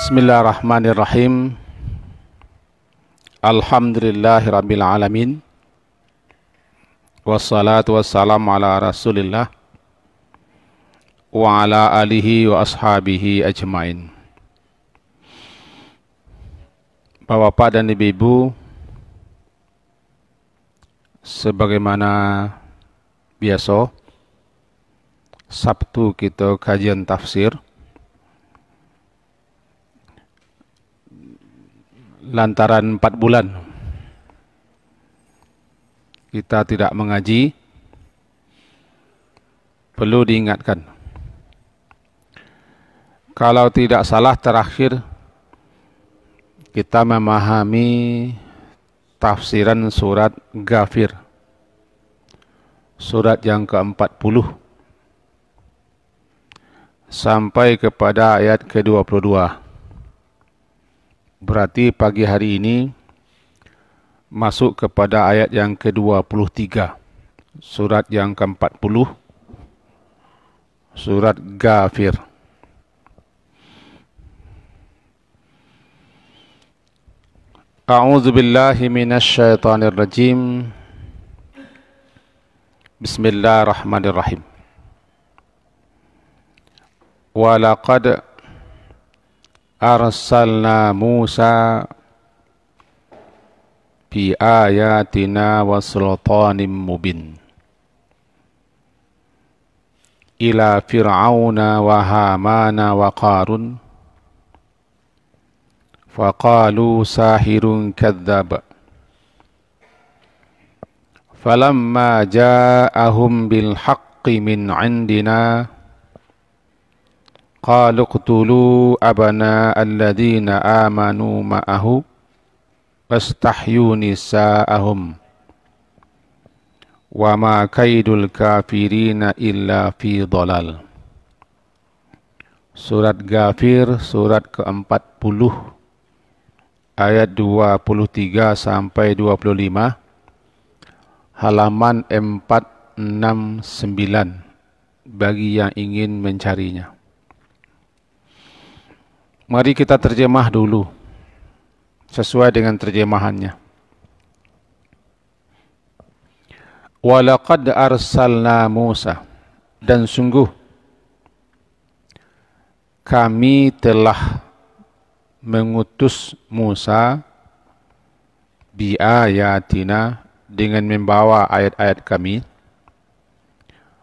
Bismillahirrahmanirrahim. Alhamdulillahirabbil alamin. Wassalatu wassalamu ala Rasulillah wa ala alihi wa ashabihi ajmain. Bapak-bapak dan ibu-ibu, sebagaimana biasa, Sabtu kita kajian tafsir. Lantaran 4 bulan kita tidak mengaji, perlu diingatkan. Kalau tidak salah, terakhir kita memahami tafsiran surat Ghafir, surat yang ke-40 sampai kepada ayat ke-22. Berarti pagi hari ini masuk kepada ayat yang ke-23, surat yang ke-40, surat Ghafir. A'udzu billahi minasy syaithanir rajim. Bismillahirrahmanirrahim. Wa laqad arsalna Musa bi ayatina wa sultanim mubin ila fir'auna wa hamana wa qarun faqalu sahirun kadzdzab falamma ja'ahum bil haqqi min 'indina qalu qtulu abna alladhina amanu ma'ahu wastahyu nisa'ahum wa ma kaidul kafirina illa fi dhalal. Surat Ghafir, surat ke-40, ayat 23 sampai 25, halaman 469 bagi yang ingin mencarinya. Mari kita terjemah dulu sesuai dengan terjemahannya. Walaqad arsalna Musa, dan sungguh kami telah mengutus Musa bi ayatina, dengan membawa ayat-ayat kami,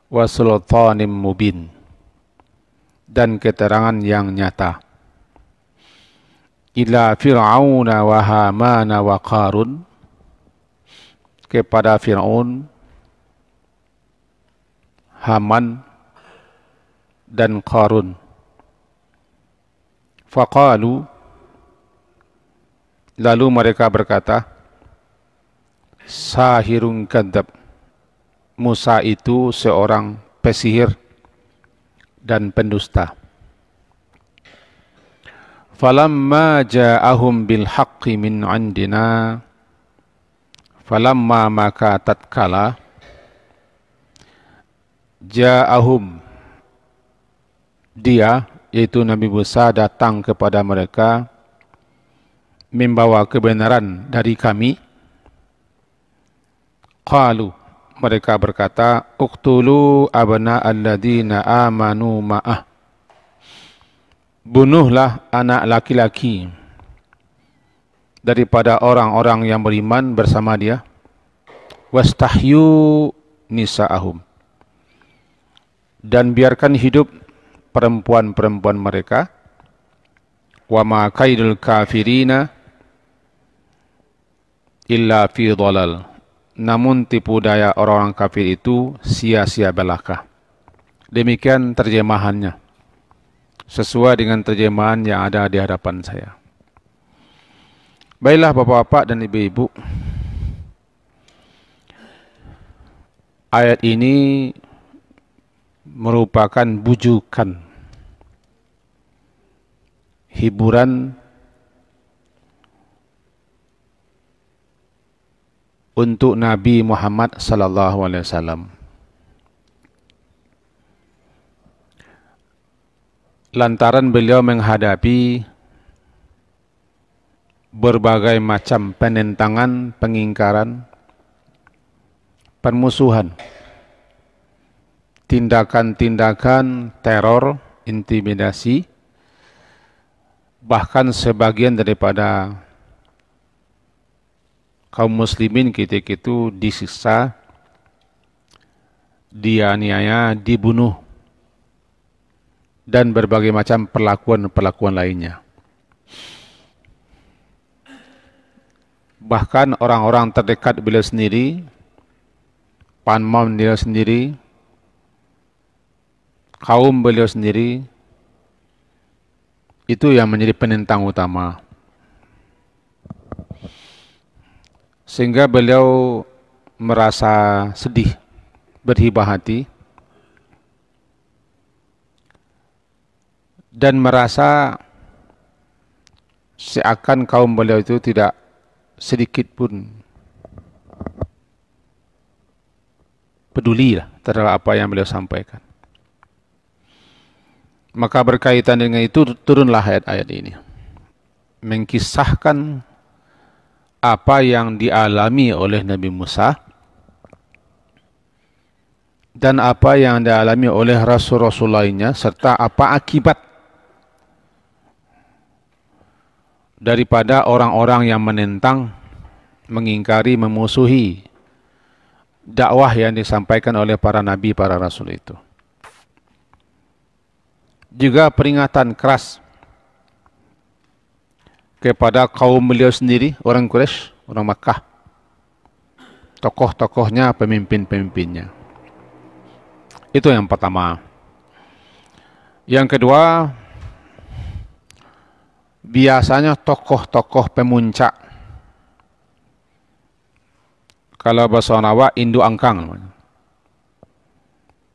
wa sultanim mubin, dan keterangan yang nyata, ila fir'auna wa hamana wa qarun, kepada Fir'aun, Haman, dan Qarun. Faqalu, lalu mereka berkata, sahirun kadzdzab, Musa itu seorang pesihir dan pendusta. Falamma ja'ahum bil haqqi min 'indina, falamma maka tatkala, ja'ahum, dia yaitu Nabi Musa datang kepada mereka membawa kebenaran dari kami, qalu, mereka berkata, uqtulu abna alladhina amanu ma'ah, bunuhlah anak laki-laki daripada orang-orang yang beriman bersama dia, wastahyu nisa'ahum, dan biarkan hidup perempuan-perempuan mereka, wa ma kaidul kafirina illa fi dhalal, namun tipu daya orang-orang kafir itu sia-sia belaka. Demikian terjemahannya, sesuai dengan terjemahan yang ada di hadapan saya. Baiklah bapak-bapak dan ibu-ibu, ayat ini merupakan bujukan, hiburan untuk Nabi Muhammad sallallahu alaihi wasallam. Lantaran beliau menghadapi berbagai macam penentangan, pengingkaran, permusuhan, tindakan-tindakan teror, intimidasi, bahkan sebagian daripada kaum muslimin ketika itu disiksa, dianiaya, dibunuh, dan berbagai macam perlakuan-perlakuan lainnya. Bahkan orang-orang terdekat beliau sendiri, panmam beliau sendiri, kaum beliau sendiri, itu yang menjadi penentang utama. Sehingga beliau merasa sedih, berhibah hati, dan merasa seakan kaum beliau itu tidak sedikit pun peduli terhadap apa yang beliau sampaikan. Maka berkaitan dengan itu turunlah ayat-ayat ini, mengkisahkan apa yang dialami oleh Nabi Musa dan apa yang dialami oleh rasul-rasul lainnya, serta apa akibat daripada orang-orang yang menentang, mengingkari, memusuhi dakwah yang disampaikan oleh para nabi, para rasul itu. Juga peringatan keras kepada kaum beliau sendiri, orang Quraisy, orang Makkah, tokoh-tokohnya, pemimpin-pemimpinnya. Itu yang pertama. Yang kedua, biasanya tokoh-tokoh pemuncak, kalau bahasa Jawa induk angkang,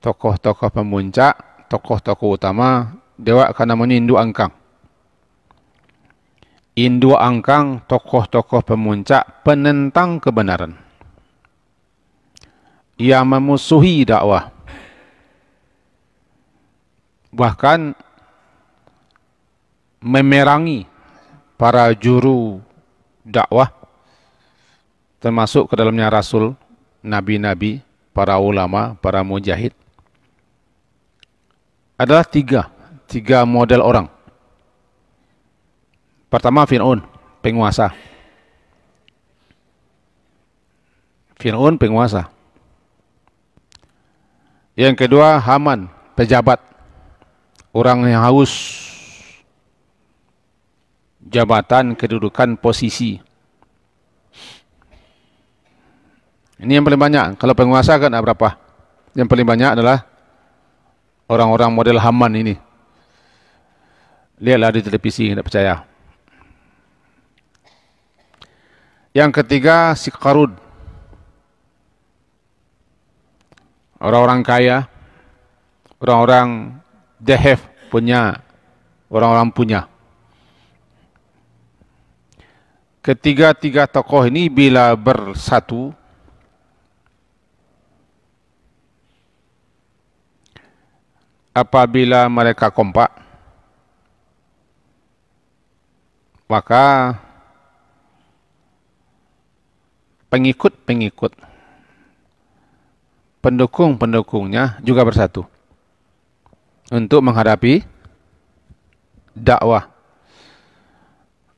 tokoh-tokoh pemuncak, tokoh-tokoh utama, dewa akan namanya induk angkang. Induk angkang, tokoh-tokoh pemuncak, penentang kebenaran, yang memusuhi dakwah, bahkan memerangi para juru dakwah, termasuk ke dalamnya rasul, nabi-nabi, para ulama, para mujahid. Adalah tiga model orang. Pertama, Fir'aun, penguasa. Fir'aun, penguasa. Yang kedua, Haman, pejabat, orang yang haus jabatan, kedudukan, posisi. Ini yang paling banyak. Kalau penguasa kan ada berapa? Yang paling banyak adalah orang-orang model Haman ini. Lihatlah di televisi, tidak percaya. Yang ketiga, si Qarun. Orang-orang kaya, orang-orang dehef, punya, orang-orang punya. Ketiga-tiga tokoh ini bila bersatu, apabila mereka kompak, maka pengikut-pengikut, pendukung-pendukungnya juga bersatu untuk menghadapi dakwah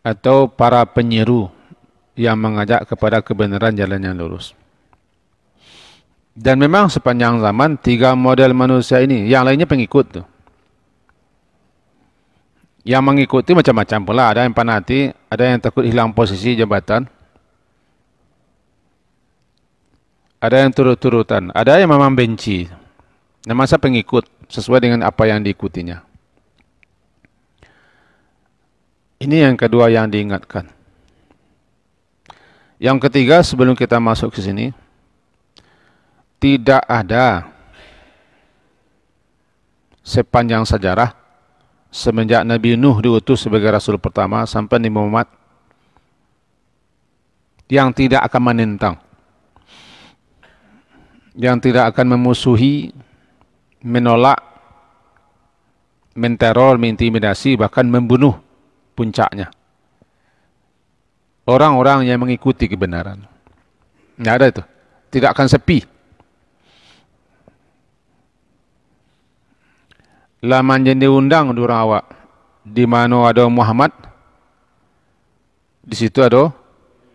atau para penyeru yang mengajak kepada kebenaran, jalan yang lurus. Dan memang sepanjang zaman tiga model manusia ini, yang lainnya pengikut tuh. Yang mengikuti macam-macam pula, ada yang fanatik, ada yang takut hilang posisi jabatan, ada yang turut-turutan, ada yang memang benci. Nah, masa pengikut sesuai dengan apa yang diikutinya. Ini yang kedua yang diingatkan. Yang ketiga, sebelum kita masuk ke sini, tidak ada sepanjang sejarah semenjak Nabi Nuh diutus sebagai Rasul pertama sampai Nabi Muhammad yang tidak akan menentang yang tidak akan memusuhi, menolak, menteror, mengintimidasi, bahkan membunuh puncaknya. Orang-orang yang mengikuti kebenaran. Tidak ada itu. Tidak akan sepi. Laman yang diundang orang awak. Di mana ada Muhammad, di situ ada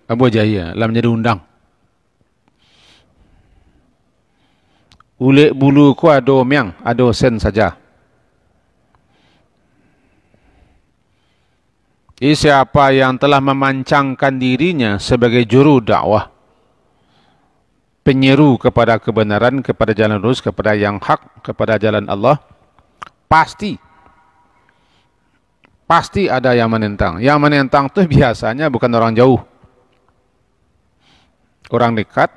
Abu Jahia. Laman jadi undang. Ulik bulu ku ada miang, ada sen saja. Siapa yang telah memancangkan dirinya sebagai juru dakwah, penyeru kepada kebenaran, kepada jalan lurus, kepada yang hak, kepada jalan Allah, pasti ada yang menentang. Yang menentang itu biasanya bukan orang jauh, orang dekat.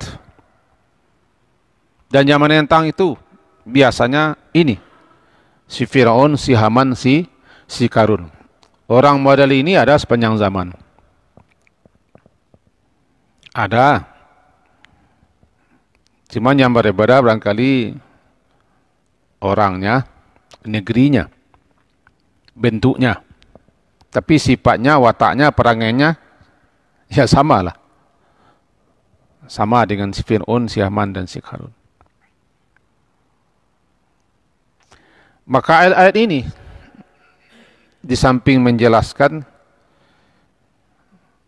Dan yang menentang itu biasanya ini, si Firaun, si Haman, si Qarun. Orang model ini ada sepanjang zaman. Ada. Cuma yang berbeda barangkali orangnya, negerinya, bentuknya. Tapi sifatnya, wataknya, perangainya, ya sama lah. Sama dengan si Fir'aun, si Haman, dan si Qarun. Maka ayat-ayat ini, di samping menjelaskan,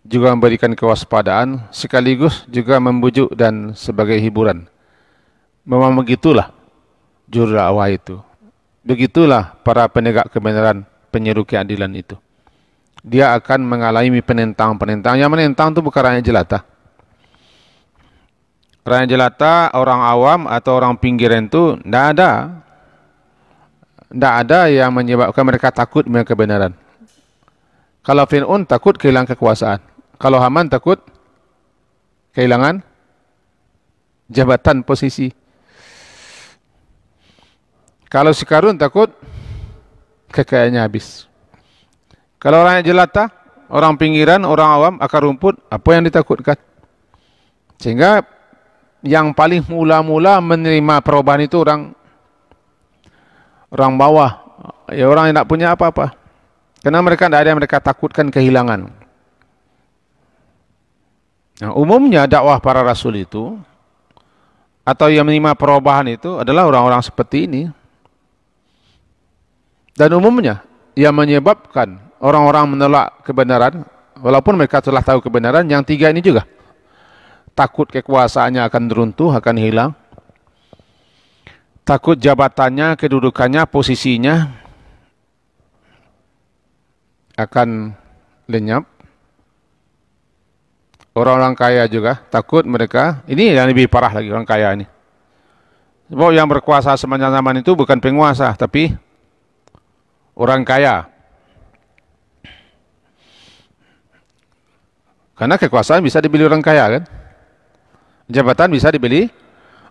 juga memberikan kewaspadaan, sekaligus juga membujuk dan sebagai hiburan. Memang begitulah juru dakwah itu. Begitulah para penegak kebenaran, penyeru keadilan itu. Dia akan mengalami penentang-penentang. Yang menentang itu bukan rakyat jelata. Rakyat jelata, orang awam atau orang pinggiran itu tidak ada. Tidak ada yang menyebabkan mereka takut dengan kebenaran. Kalau Fir'aun takut kehilangan kekuasaan. Kalau Haman takut kehilangan jabatan, posisi. Kalau si Qarun takut kekayaannya habis. Kalau orang jelata, orang pinggiran, orang awam, akar rumput, apa yang ditakutkan? Sehingga yang paling mula-mula menerima perubahan itu orang bawah, ya orang yang tidak punya apa-apa. Karena mereka tidak ada yang mereka takutkan kehilangan. Nah, umumnya dakwah para rasul itu, atau yang menerima perubahan itu adalah orang-orang seperti ini. Dan umumnya yang menyebabkan orang-orang menolak kebenaran, walaupun mereka telah tahu kebenaran, yang tiga ini juga. Takut kekuasaannya akan runtuh, akan hilang. Takut jabatannya, kedudukannya, posisinya akan lenyap. Orang-orang kaya juga takut mereka, ini yang lebih parah lagi orang kaya ini. Sebab yang berkuasa sepanjang zaman itu bukan penguasa, tapi orang kaya. Karena kekuasaan bisa dibeli orang kaya kan? Jabatan bisa dibeli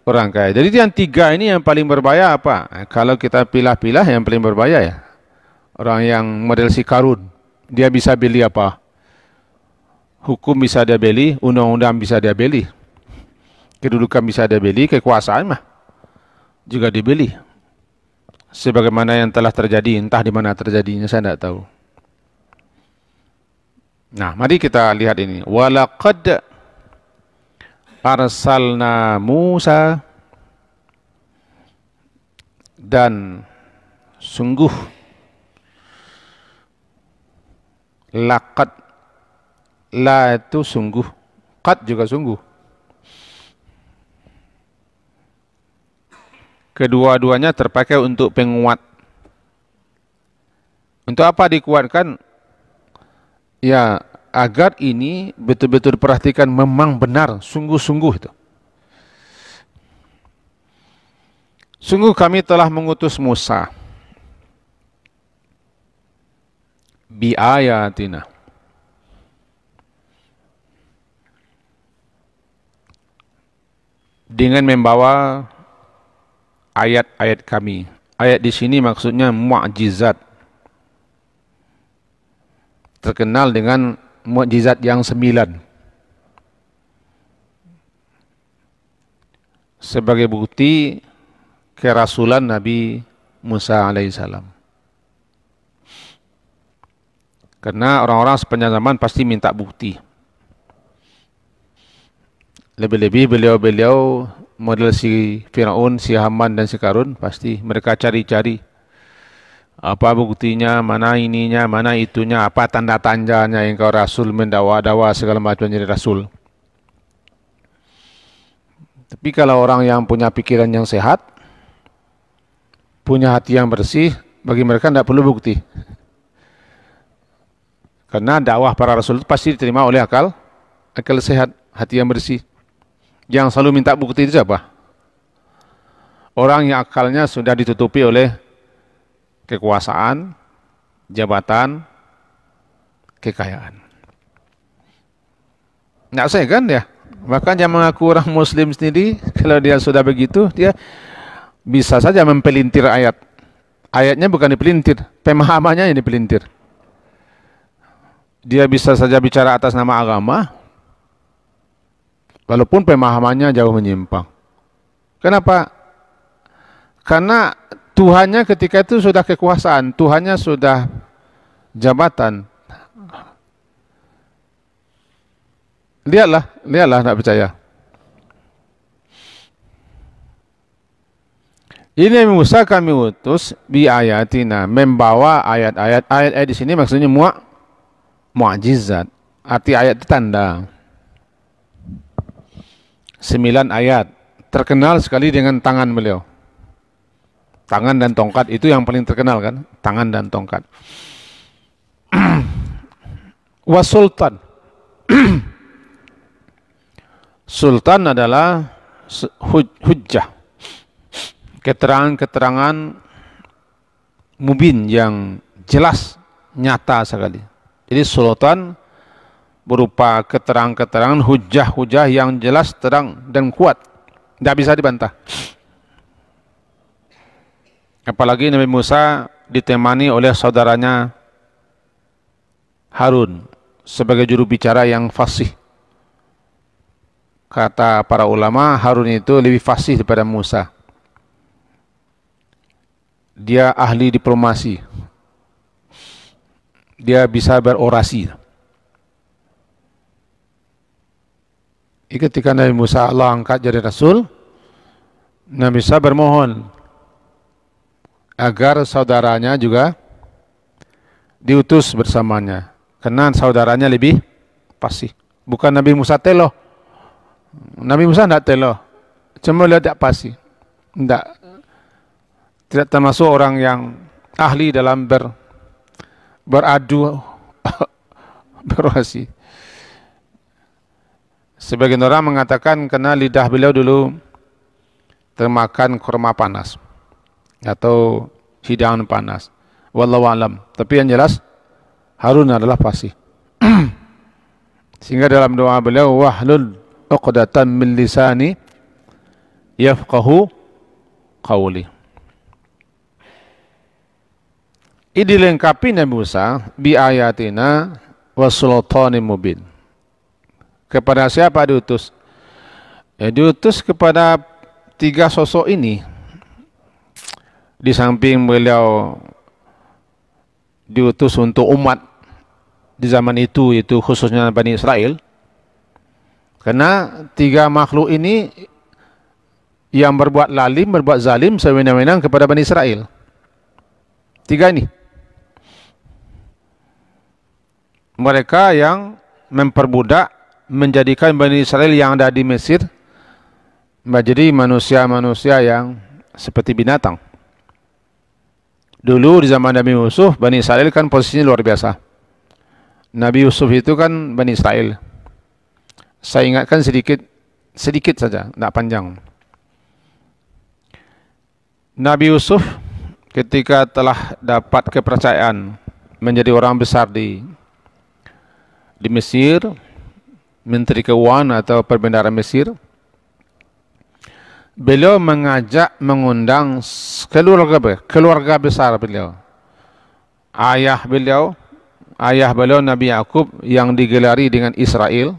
orang kaya. Jadi yang tiga ini yang paling berbahaya apa? Kalau kita pilah-pilah yang paling berbahaya ya. Orang yang model si Qarun. Dia bisa beli apa? Hukum bisa dia beli, undang-undang bisa dia beli. Kedudukan bisa dia beli, kekuasaan mah juga dibeli. Sebagaimana yang telah terjadi, entah di mana terjadinya saya tidak tahu. Nah, mari kita lihat ini. Walaqad arsalna Musa, dan sungguh, laqad, la itu sungguh, qad juga sungguh. Kedua-duanya terpakai untuk penguat. Untuk apa dikuatkan? Ya, agar ini betul-betul diperhatikan, memang benar, sungguh-sungguh itu. Sungguh kami telah mengutus Musa bi ayatina, dengan membawa ayat-ayat kami. Ayat di sini maksudnya mukjizat. Terkenal dengan mukjizat yang 9. sebagai bukti kerasulan Nabi Musa alaihissalam. Karena orang-orang sepanjang zaman pasti minta bukti. Lebih-lebih beliau-beliau model si Firaun, si Haman dan si Karun, pasti mereka cari-cari apa buktinya, mana ininya, mana itunya, apa tanda-tandanya yang kau rasul mendawa-dawa segala macam jadi rasul. Tapi kalau orang yang punya pikiran yang sehat, punya hati yang bersih, bagi mereka tidak perlu bukti. Karena dakwah para rasul itu pasti diterima oleh akal sehat, hati yang bersih. Yang selalu minta bukti itu siapa? Orang yang akalnya sudah ditutupi oleh kekuasaan, jabatan, kekayaan. Nggak saya kan ya? Bahkan yang mengaku orang muslim sendiri, kalau dia sudah begitu, dia bisa saja mempelintir ayat. Ayatnya bukan dipelintir, pemahamannya yang dipelintir. Dia bisa saja bicara atas nama agama, walaupun pemahamannya jauh menyimpang. Kenapa? Karena Tuhannya ketika itu sudah kekuasaan, Tuhannya sudah jabatan. Lihatlah, tidak percaya. Ini Musa kami utus bi ayatina, membawa ayat-ayat. Ayat-ayat di sini maksudnya mu'jizat. Arti ayat itu tanda. 9 ayat. Terkenal sekali dengan tangan beliau. Tangan dan tongkat itu yang paling terkenal kan? Tangan dan tongkat. Wasultan. Sultan adalah hujjah. Keterangan-keterangan mubin yang jelas, nyata sekali. Jadi sultan berupa keterangan-keterangan hujah-hujah yang jelas, terang dan kuat, tidak bisa dibantah. Apalagi Nabi Musa ditemani oleh saudaranya Harun sebagai juru bicara yang fasih. Kata para ulama, Harun itu lebih fasih daripada Musa. Dia ahli diplomasi. Dia bisa berorasi. Ketika Nabi Musa Allah angkat jadi Rasul, Nabi Musa bermohon agar saudaranya juga diutus bersamanya. Karena saudaranya lebih fasih. Bukan Nabi Musa telo. Nabi Musa tidak telo. Cuma lihat tak fasih. Tidak termasuk orang yang ahli dalam beradu berorasi. Sebagian orang mengatakan karena lidah beliau dulu termakan kurma panas atau hidangan panas. Wallahu alam. Tapi yang jelas Harun adalah fasih. Sehingga dalam doa beliau wahlul 'uqdatam min lisani yafqahu qawli. Ini dilengkapi Nabi Musa bi ayatina wa sultanin mubin. Kepada siapa diutus? Diutus kepada 3 sosok ini. Di samping beliau diutus untuk umat di zaman itu khususnya Bani Israel. Karena 3 makhluk ini yang berbuat lalim, berbuat zalim sewenang-wenang kepada Bani Israel. 3 ini. Mereka yang memperbudak, menjadikan Bani Israel yang ada di Mesir menjadi manusia-manusia yang seperti binatang. Dulu di zaman Nabi Yusuf, Bani Israel kan posisinya luar biasa. Nabi Yusuf itu kan Bani Israel. Saya ingatkan sedikit saja, tidak panjang. Nabi Yusuf ketika telah dapat kepercayaan menjadi orang besar di Mesir, Menteri Keuangan atau Perbendaharaan Mesir, beliau mengundang keluarga besar beliau. Ayah beliau Nabi Yakub yang digelari dengan Israel,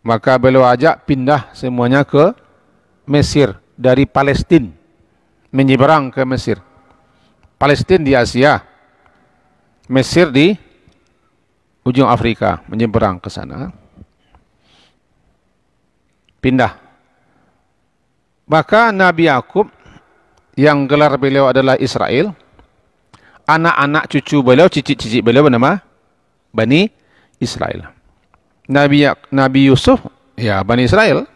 Maka beliau ajak pindah semuanya ke Mesir dari Palestina, menyeberang ke Mesir. Palestina di Asia, Mesir di ujung Afrika, menyeberang ke sana. Pindah. Maka Nabi Yakub yang gelar beliau adalah Israel, anak-anak cucu beliau, cicit-cicit beliau bernama Bani Israel. Nabi Yusuf, ya Bani Israel,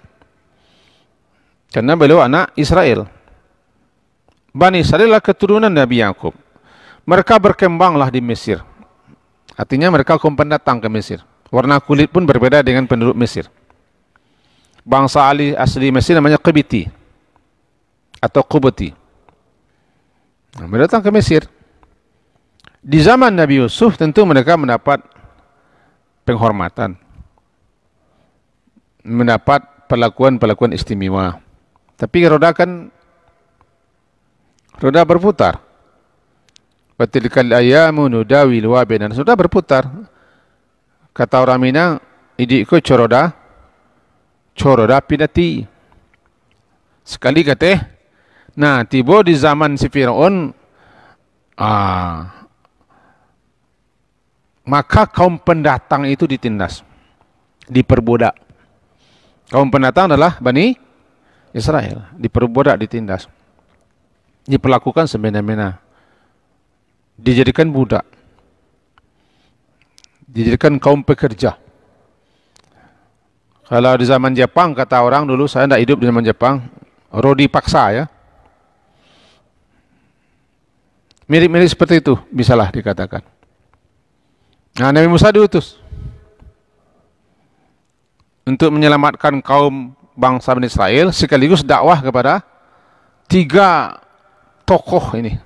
karena beliau anak Israel. Bani Israel adalah keturunan Nabi Yakub. Mereka berkembanglah di Mesir. Artinya mereka kaum pendatang ke Mesir. Warna kulit pun berbeda dengan penduduk Mesir. Bangsa asli Mesir namanya Qibti atau Qubti. Nah, mereka datang ke Mesir. Di zaman Nabi Yusuf tentu mereka mendapat penghormatan, mendapat perlakuan istimewa. Tapi roda berputar. Batilkal ayamu nudawiluha bainan. Sudah berputar. Kata orang Minang, idikku coroda pinati. Sekali kata, nah tiba di zaman si Firaun, maka kaum pendatang itu ditindas, diperbudak. Kaum pendatang adalah Bani Israel, diperbudak, ditindas, diperlakukan semena-mena, dijadikan budak, dijadikan kaum pekerja. Kalau di zaman Jepang, kata orang dulu, saya tidak hidup di zaman Jepang, rodi paksa ya. Mirip-mirip seperti itu, bisalah dikatakan. Nah, Nabi Musa diutus untuk menyelamatkan kaum bangsa Bani Israel, sekaligus dakwah kepada 3 tokoh ini.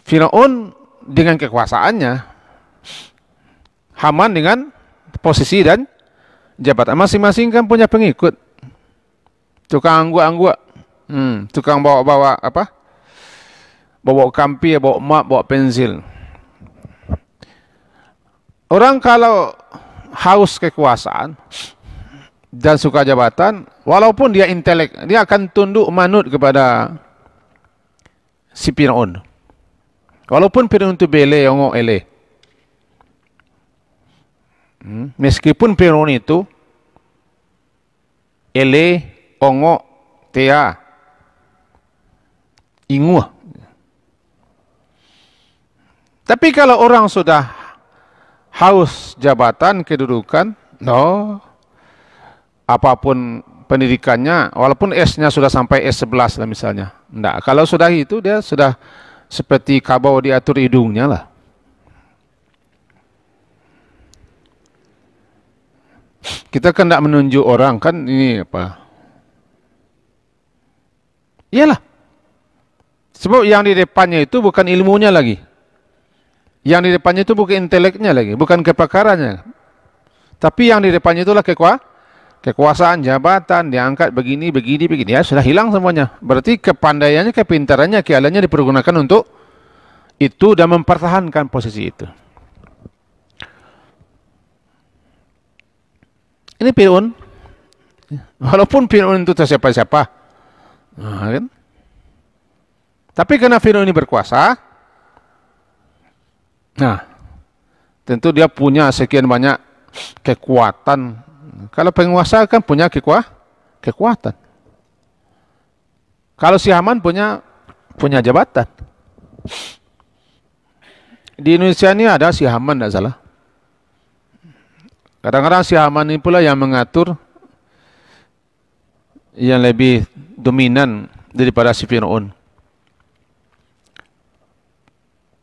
Firaun dengan kekuasaannya, Haman dengan posisi dan jabatan, masing-masing kan punya pengikut. Tukang angguk-angguk, tukang bawa kampi, bawa map, bawa pensil. Orang kalau haus kekuasaan dan suka jabatan, walaupun dia intelek, dia akan tunduk manut kepada si Firaun. Walaupun Firaun itu bele, ongok ele. Meskipun Firaun itu ele, ongok, tea, inguh. Tapi kalau orang sudah haus jabatan, kedudukan, apapun pendidikannya, walaupun S-nya sudah sampai S11 lah misalnya, enggak. Kalau sudah itu, dia sudah seperti kabau diatur hidungnya lah. Kita kan tidak menunjuk orang, kan ini apa? Iyalah. Sebab yang di depannya itu bukan ilmunya lagi. Yang di depannya itu bukan inteleknya lagi, bukan kepakarannya. Tapi yang di depannya itulah kekuasaan, jabatan, diangkat begini. Ya, sudah hilang semuanya. Berarti kepandaiannya, kepintarannya, keahliannya dipergunakan untuk itu dan mempertahankan posisi itu. Ini Firaun. Walaupun Firaun itu siapa-siapa. Kan? Tapi karena Firaun ini berkuasa, tentu dia punya sekian banyak kekuatan. Kalau penguasa kan punya kekuatan. Kalau si Haman punya jabatan. Di Indonesia ini ada si Haman, tidak salah. Kadang-kadang si Haman ini pula yang mengatur, yang lebih dominan daripada si Firaun.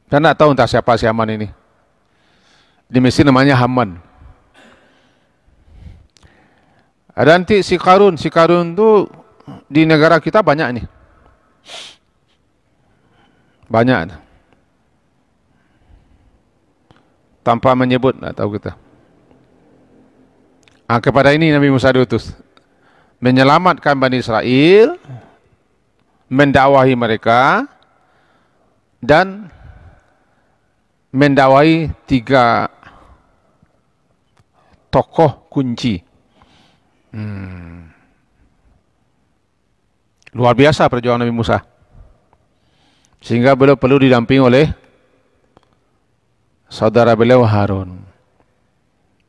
Saya tidak tahu entah siapa si Haman ini. Di Mesir namanya Haman. Ada nanti si Karun itu di negara kita banyak nih. Banyak. Tanpa menyebut, tidak tahu kita. Kepada ini Nabi Musa diutus. Menyelamatkan Bani Israel, mendakwahi mereka, dan mendakwahi 3 tokoh kunci. Luar biasa perjuangan Nabi Musa. Sehingga beliau perlu didampingi oleh saudara beliau Harun.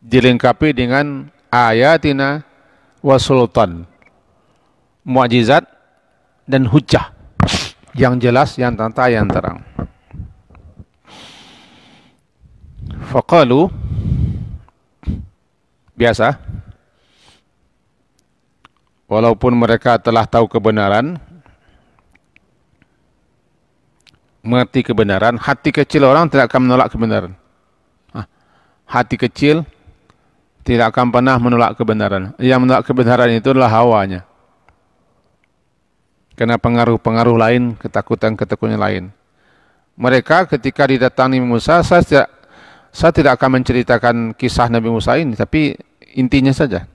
Dilengkapi dengan ayatina wa sultan. Mukjizat dan hujjah. Yang jelas, yang nyata, yang terang. Faqalu, biasa, walaupun mereka telah tahu kebenaran, mengerti kebenaran, hati kecil orang tidak akan menolak kebenaran. Hati kecil tidak akan pernah menolak kebenaran. Yang menolak kebenaran itu adalah hawanya. Karena pengaruh-pengaruh lain, ketakutan-ketakutan lain. Mereka ketika didatangi Musa, saya tidak akan menceritakan kisah Nabi Musa ini, tapi intinya saja.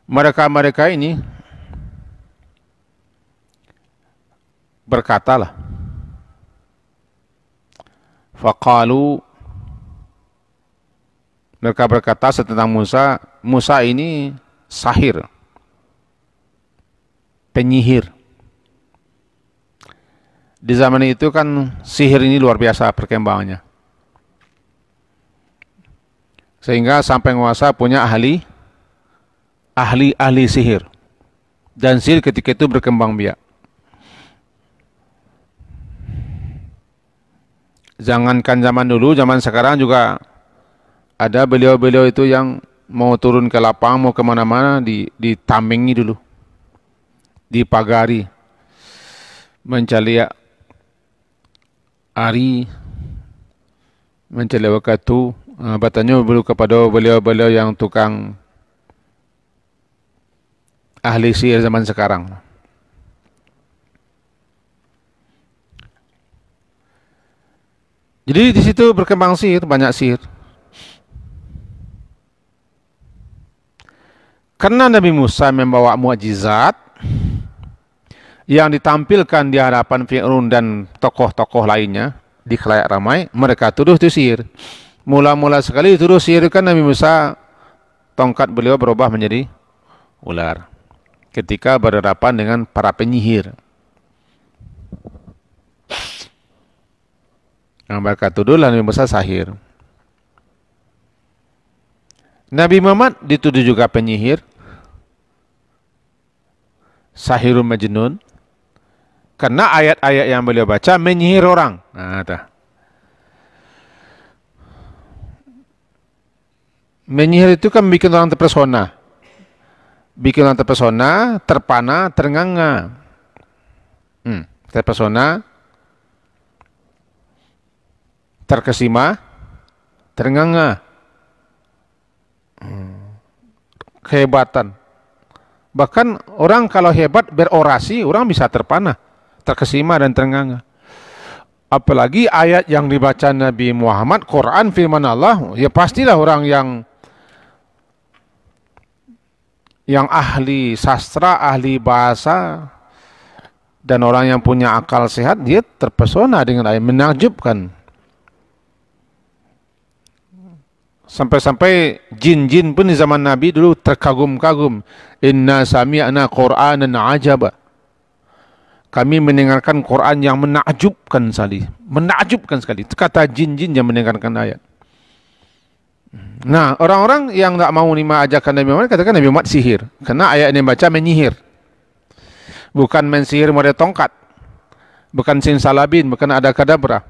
Mereka ini berkatalah, faqalu, mereka berkata tentang Musa, Musa ini sahir, penyihir. Di zaman itu kan sihir ini luar biasa perkembangannya. Sehingga sampai penguasa punya ahli sihir. Dan sihir ketika itu berkembang biak. Jangankan zaman dulu, zaman sekarang juga ada beliau-beliau itu yang mau turun ke lapangan, mau kemana-mana, ditamingi dulu. Dipagari. Mencari ari, mencari waktu, bertanya dulu kepada beliau-beliau yang tukang ahli sihir zaman sekarang. Jadi di situ berkembang sihir, banyak sihir. Karena Nabi Musa membawa mukjizat yang ditampilkan di hadapan Fir'aun dan tokoh-tokoh lainnya di khalayak ramai, mereka tuduh itu sihir. Mula-mula sekali tuduh sihir kan Nabi Musa, tongkat beliau berubah menjadi ular ketika berhadapan dengan para penyihir. Yang mereka tuduhlah Nabi Musa sahir. Nabi Muhammad dituduh juga penyihir, sahirun majnun, karena ayat-ayat yang beliau baca menyihir orang. Menyihir itu kan bikin orang terpesona. Bikin orang terpesona, terpana, ternganga. Terpesona, terkesima, ternganga. Kehebatan. Bahkan orang kalau hebat berorasi, orang bisa terpana, terkesima dan ternganga. Apalagi ayat yang dibaca Nabi Muhammad, Quran, firman Allah, ya pastilah orang yang ahli sastra, ahli bahasa, dan orang yang punya akal sehat, dia terpesona dengan ayat, menakjubkan. Sampai-sampai jin-jin pun di zaman Nabi dulu terkagum-kagum. Inna sami'na Qur'anan ajaba. Kami mendengarkan Quran yang menakjubkan sekali. Menakjubkan sekali. Kata jin-jin yang mendengarkan ayat. Nah, orang-orang yang tak mau nerima ajakan Nabi Muhammad katakan Nabi Muhammad sihir. Karena ayat yang baca menyihir. Bukan main sihir model tongkat. Bukan simsalabin, bukan ada kadabra.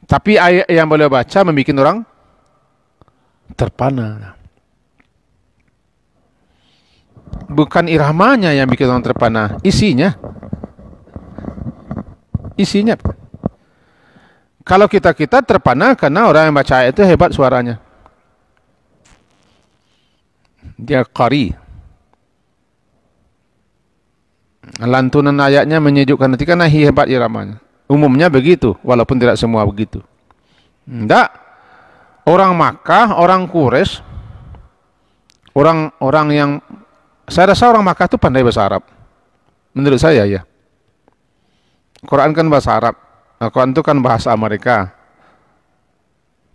Tapi ayat yang beliau baca membuat orang terpana. Bukan iramanya yang bikin orang terpana, isinya. Kalau kita terpana karena orang yang baca ayat itu hebat suaranya. Dia qari. Lantunan ayatnya menyejukkan hati karena hebat iramanya. Umumnya begitu, walaupun tidak semua begitu. Tidak. Orang Makkah, orang Quraisy, orang yang saya rasa orang Makkah itu pandai bahasa Arab. Menurut saya ya. Quran kan bahasa Arab. Quran itu kan bahasa mereka.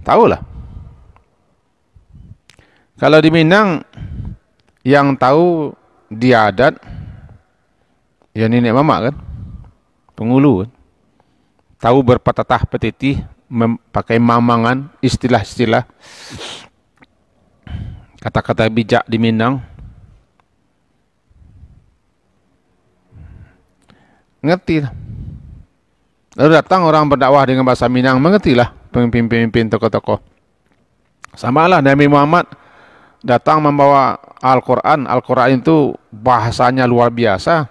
Tahulah. Kalau di Minang yang tahu dia adat ya nenek mama kan, penghulu kan. Tahu berpatatah petitih, pakai mamangan, istilah-istilah, kata-kata bijak di Minang. Ngerti lah. Lalu datang orang berdakwah dengan bahasa Minang, mengertilah pemimpin-pemimpin tokoh-tokoh. Sama lah Nabi Muhammad datang membawa Al-Quran. Al-Quran itu bahasanya luar biasa.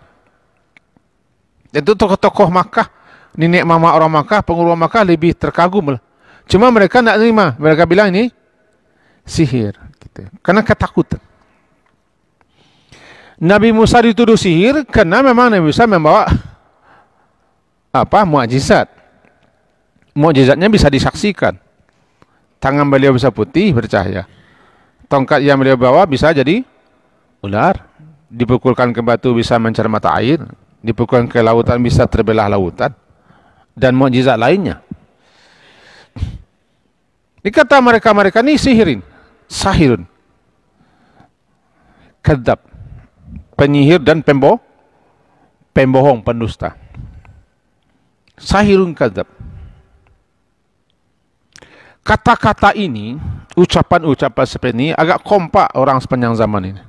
Itu tokoh-tokoh Makkah, nenek mama orang Makkah, penghulu Makkah lebih terkagum lah. Cuma mereka tidak terima. Mereka bilang ini sihir. Gitu. Karena ketakutan. Nabi Musa dituduh sihir karena memang Nabi Musa membawa mukjizat. Mukjizatnya bisa disaksikan. Tangan beliau bisa putih bercahaya. Tongkat yang beliau bawa bisa jadi ular. Dipukulkan ke batu bisa mencerna mata air. Dipukulkan ke lautan bisa terbelah lautan. Dan mukjizat lainnya. Dikata mereka ini sihirin. Sahirun. Kadzab. Penyihir dan pembohong, pendusta. Sahirun kadzab. Kata-kata ini, ucapan-ucapan seperti ini agak kompak orang sepanjang zaman ini.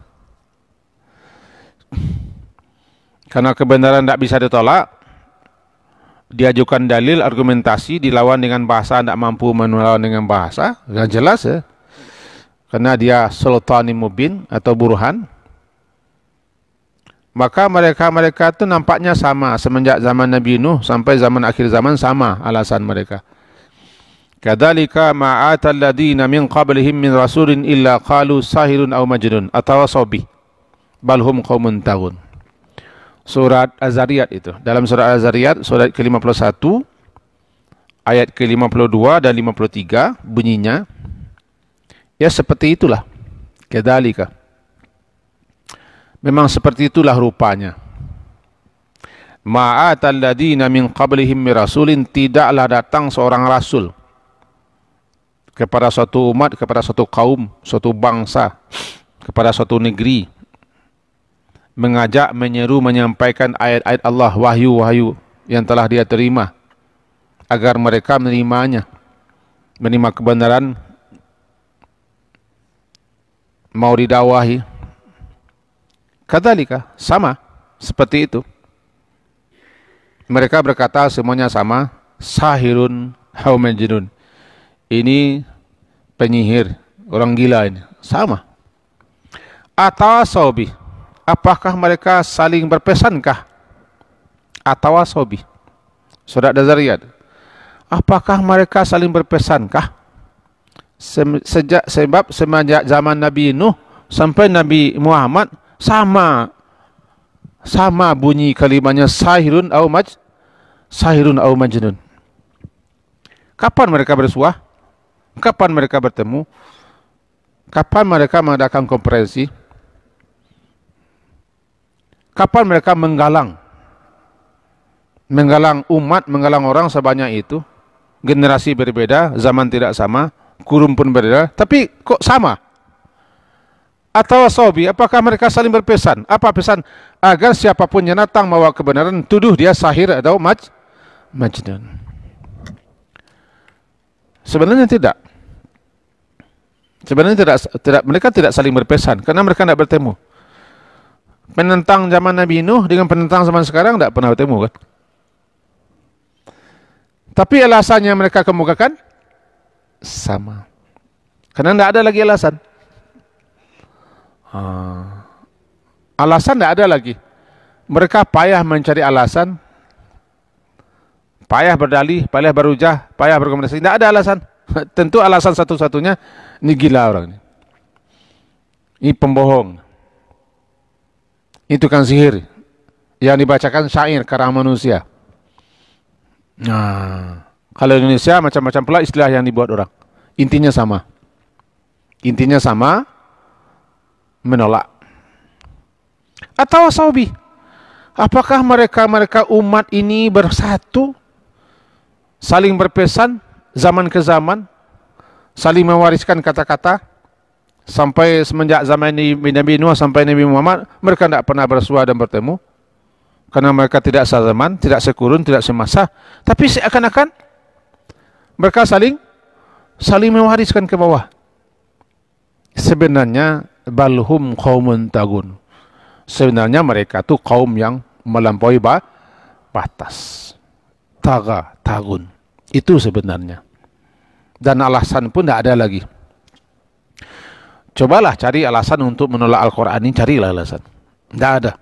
Karena kebenaran tidak bisa ditolak, diajukan dalil, argumentasi, dilawan dengan bahasa, tidak mampu melawan dengan bahasa, yang jelas ya. Karena dia sultani mubin atau burhan. Maka mereka itu nampaknya sama, semenjak zaman Nabi Nuh sampai zaman akhir zaman sama alasan mereka. Kadzalika ma atal ladina min qablihim min rasulin illa qalu sahirun aw majnun atawasaw bih bal hum qaumun taghun. Surat Az-Zariyat itu. Dalam surat Az-Zariyat surat ke-51 ayat ke-52 dan 53 bunyinya ya seperti itulah. Kadzalika. Memang seperti itulah rupanya. Ma atal ladina min qablihim min rasulin, tidaklah datang seorang rasul kepada suatu umat, kepada suatu kaum, suatu bangsa, kepada suatu negeri, mengajak, menyeru, menyampaikan ayat-ayat Allah, wahyu-wahyu yang telah dia terima, agar mereka menerimanya, menerima kebenaran, mau didakwahi. Kadzalika, sama seperti itu. Mereka berkata semuanya sama, sahirun aw majnun. Ini penyihir, orang gila ini. Sama. Atawasaw bih. Apakah mereka saling berpesankah? Atawasaw bih. Surat Az-Zariyat. Apakah mereka saling berpesankah? Sebab semenjak zaman Nabi Nuh sampai Nabi Muhammad sama bunyi kalimatnya sahirun aw majnun. Kapan mereka bersuah? Kapan mereka bertemu? Kapan mereka mengadakan konferensi? Kapan mereka menggalang umat, menggalang orang sebanyak itu? Generasi berbeda, zaman tidak sama, kurun pun berbeda, tapi kok sama? Atau sobi, apakah mereka saling berpesan? Apa pesan? Agar siapapun yang datang membawa kebenaran, tuduh dia sahir atau majnun. Sebenarnya tidak. Sebenarnya tidak, mereka tidak saling berpesan karena mereka tidak bertemu. Penentang zaman Nabi Nuh dengan penentang zaman sekarang tidak pernah bertemu kan? Tapi alasannya mereka kemukakan sama. Karena tidak ada lagi alasan. Alasan tidak ada lagi. Mereka payah mencari alasan, payah berdalih, payah berhujah, payah berkomunikasi. Tidak ada alasan. Tentu alasan satu-satunya, ini gila orang ini. Ini pembohong. Itu kan sihir yang dibacakan syair karang manusia. Nah, kalau Indonesia macam-macam pula istilah yang dibuat orang. Intinya sama. Intinya sama, menolak. Atau sahabi, apakah mereka umat ini bersatu, saling berpesan zaman ke zaman, saling mewariskan kata-kata, Sampai semenjak zaman Nabi Nuh sampai Nabi Muhammad, mereka tidak pernah bersua dan bertemu. Karena mereka tidak sezaman, tidak sekurun, tidak semasa. Tapi seakan-akan mereka saling mewariskan ke bawah. Sebenarnya balhum qaumun tagun. Sebenarnya mereka tu kaum yang melampaui batas. Tagun. Itu sebenarnya. Dan alasan pun tidak ada lagi. Cobalah cari alasan untuk menolak Al-Quran ini, carilah alasan. Tidak ada.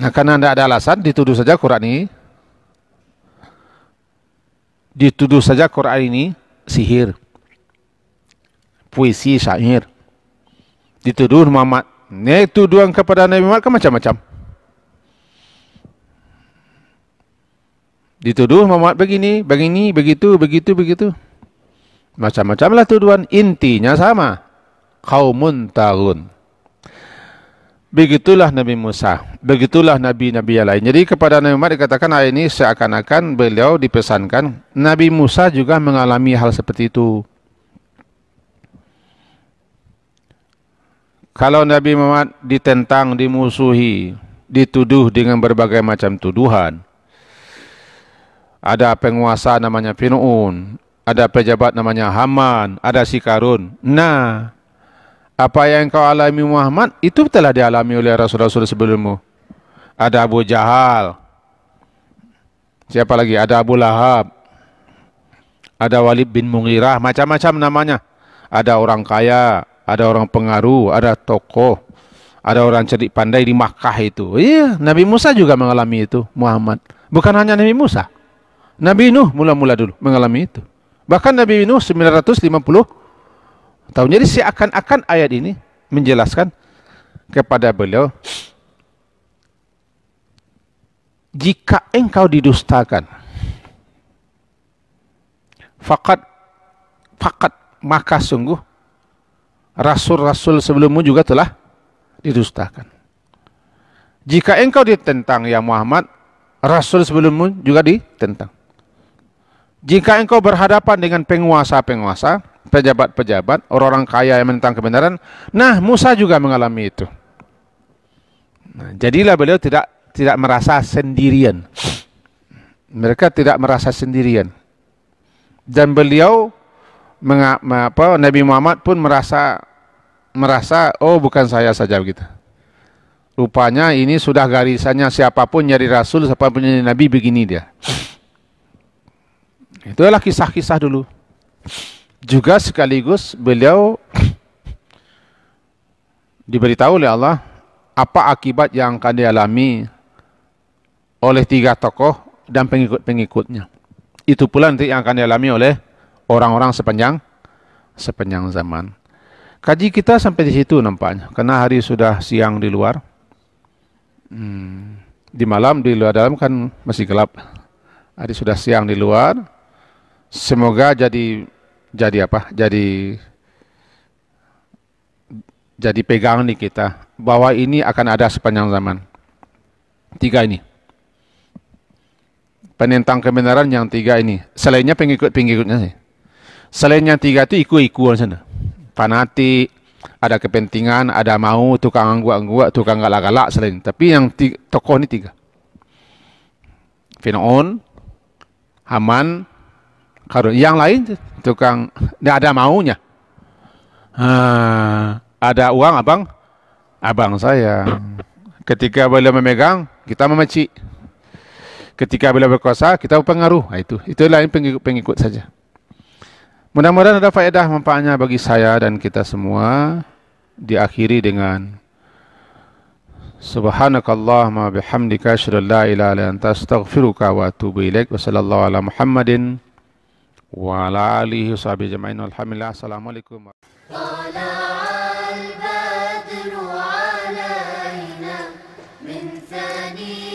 Nah, karena tidak ada alasan, dituduh saja Quran ini sihir, puisi, syair. Dituduh Muhammad. Ini tuduhan kepada Nabi Muhammad kan macam-macam. Dituduh Muhammad begini, begitu. Macam-macamlah tuduhan. Intinya sama. Qaumun taghun. Begitulah Nabi Musa. Begitulah Nabi-Nabi yang lain. Jadi kepada Nabi Muhammad dikatakan ayat ini seakan-akan beliau dipesankan. Nabi Musa juga mengalami hal seperti itu. Kalau Nabi Muhammad ditentang, dimusuhi, dituduh dengan berbagai macam tuduhan. Ada penguasa namanya Fir'aun, ada pejabat namanya Haman, ada si Karun. Nah, apa yang kau alami Muhammad, itu telah dialami oleh Rasul-Rasul sebelummu. Ada Abu Jahal. Siapa lagi? Ada Abu Lahab. Ada Walid bin Mughirah, macam-macam namanya. Ada orang kaya, ada orang pengaruh, ada tokoh, ada orang cerdik pandai di Makkah itu. Iya, Nabi Musa juga mengalami itu, Muhammad. Bukan hanya Nabi Musa. Nabi Nuh mula-mula dulu mengalami itu. Bahkan Nabi Nuh 950 tahun. Jadi seakan-akan ayat ini menjelaskan kepada beliau, jika engkau didustakan, fakat maka sungguh Rasul-Rasul sebelummu juga telah didustakan. Jika engkau ditentang ya Muhammad, Rasul sebelummu juga ditentang. Jika engkau berhadapan dengan penguasa-penguasa, pejabat-pejabat, orang-orang kaya yang menentang kebenaran, nah Musa juga mengalami itu. Nah, jadilah beliau tidak merasa sendirian. Mereka tidak merasa sendirian. Dan beliau Nabi Muhammad pun merasa oh bukan saya saja begitu. Rupanya ini sudah garisannya, siapapun nyari Rasul, siapapun nyari Nabi, begini dia. Itulah kisah-kisah dulu. Juga sekaligus beliau diberitahu oleh Allah apa akibat yang akan dialami oleh 3 tokoh dan pengikut-pengikutnya. Itu pula nanti yang akan dialami oleh orang-orang sepanjang zaman. Kaji kita sampai di situ nampaknya, karena hari sudah siang di luar. Di malam, di luar dalam kan masih gelap. Hari sudah siang di luar. Semoga jadi pegangan di kita bahwa ini akan ada sepanjang zaman. 3 ini. Penentang kebenaran yang 3 ini. Selainnya pengikut-pengikutnya sih. Selain yang 3 itu ikut-ikutan sana. Fanatik, ada kepentingan, ada mau, tukang angguk-angguk, tukang galak-galak selain. Tapi yang tokoh ini 3. Fir'aun, Haman, Karun. Yang lain tukang tidak ada maunya. Ada uang abang saya. Ketika beliau memegang, kita memecik. Ketika beliau berkuasa, kita berpengaruh. Nah, itu lain pengikut saja. Mudah-mudahan ada faedah manfaatnya bagi saya dan kita semua. Diakhiri dengan Subhanakallahumma bihamdika asyhadu an la ilaha illa anta astaghfiruka wa atubu ilaik. Wa sallallahu ala Muhammadin wa ala alihi washabihi ajma'in. Alhamdulillah. Assalamualaikum. طلع البدر علينا من ثني